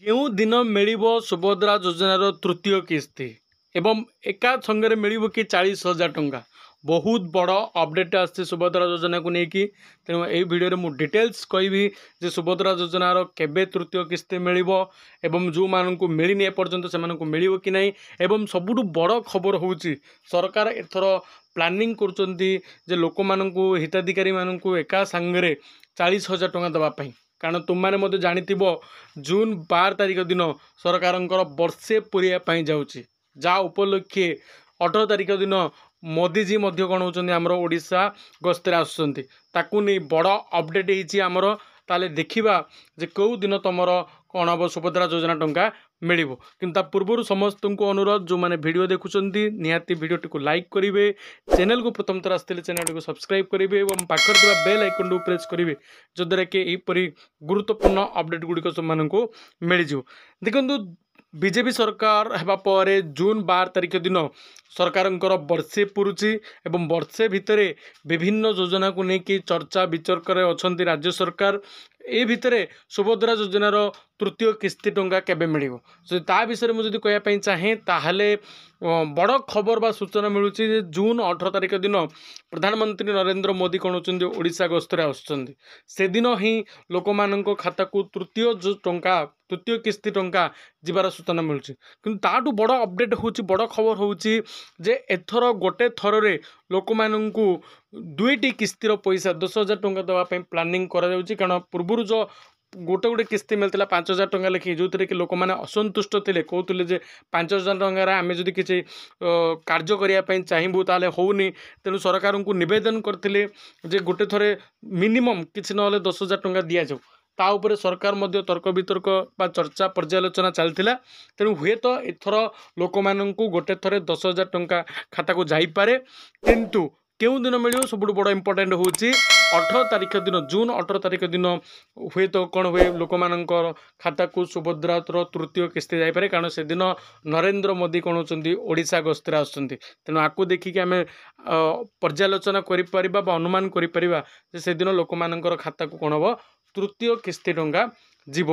केउं दिन मिलिबो सुभद्रा योजनार तृतीय किस्ती एवं एका संगे मिलिबो कि 40,000 टंका। बहुत बड़ अपडेट आसी सुभद्रा योजना को लेकिन तेणु यही भिडियो मु डिटेल्स कहि जे सुभद्रा योजनार केबे तृतीय किस्ती मिलिबो एवं जो मानू मिलनी एपर्यंत से मिलिबो कि नहीं एवं सबुठु बड़ खबर होउची सरकार एथर प्लानिंग करुचंती जे लोक मानू हिताधिकारी मानू एका संगे 40,000 टंका दवापाई। कारण तुम मैंने जानिथिबो जून 12 तारिख दिन सरकार वर्षे पूरा जाऊँगी जा उपलक्षे 18 तारिख दिन मोदीजी कौन होती आमर ओडिशा गस्तर आसुँच ताकू नहीं बड़ अपडेट होती आमर ताले देखा जे कौ दिन तुमर कौन हम सुभद्रा योजना टंका मिल कि पूर्व समस्त को अनुरोध जो मैंने वीडियो देखुंत निहाती वीडियो को लाइक करेंगे, चैनल को प्रथम थर आसते चैनल को सब्सक्राइब करेंगे और पाखर बेल आइकन को प्रेस करेंगे जद्वारा कि यहपरी गुरुत्वपूर्ण अपडेट गुड़िक सबको मिल जाव। देखु बीजेपी सरकार हेबापर जून 12 तारिख दिन सरकार वर्षे पुरुची एवं वर्षे भितर विभिन्न योजना को लेकिन चर्चा वितर्क अच्छा राज्य सरकार ए भितर सुभद्रा योजनार तृतीय किस्ती टंका केबे मिलिबो ता विषय में जब कहवाई चाहे ताहले बड़ खबर बा सूचना मिलूँ जून 18 तारिख दिन प्रधानमंत्री नरेंद्र मोदी कौन होती ओडिशा गस्तर आसुँच से दिन ही लोक मान खाता को तृतीय जो टंका तृतीय किस्ती टंका जीवार सूचना मिलूँ कि ताठू बड़ अपडेट होची बड़ खबर होची जे एथर गोटे थर रे लोक मानू दुईटी किस्तीर पैसा 10,000 टंका देवाई प्लानिंग करा कारण पूर्व जो गोटे गोटे किस्ती मिलता 5,000 टंका लेखि जो कि लोक मैंने असंतुष्ट थे कहते जे 5,000 टंकार आम जदि किसी कार्य करने चाहबू ताले होनी तेणु सरकार को निवेदन करते जे गोटे थरे मिनिमम किसी ना 10,000 टंका दि जाऊ ता उपरे सरकार मध्य तर्क वितर्क बा चर्चा पर्यालोचना चलता तेणु हुए तो एथर लोक मानू गोटे थरे 10,000 टंका खाता को जापे किंतु केउं दिन मिल सब बड़ इंपोर्टेंट हूँ 18 तारिख दिन जून 18 तारिख दिन हुए तो कौन हुए लोक मान खाता को सुभद्रा तृतीय किस्ती जापे कारण से दिन नरेंद्र मोदी कौन होती ओडिशा गस्तर आसुँच तेणु आपको देखिकी आम पर्यालोचना कर अनुमान कर से दिन लोक मान खाता को कौन हम तृतीय किस्ती टंका जीव।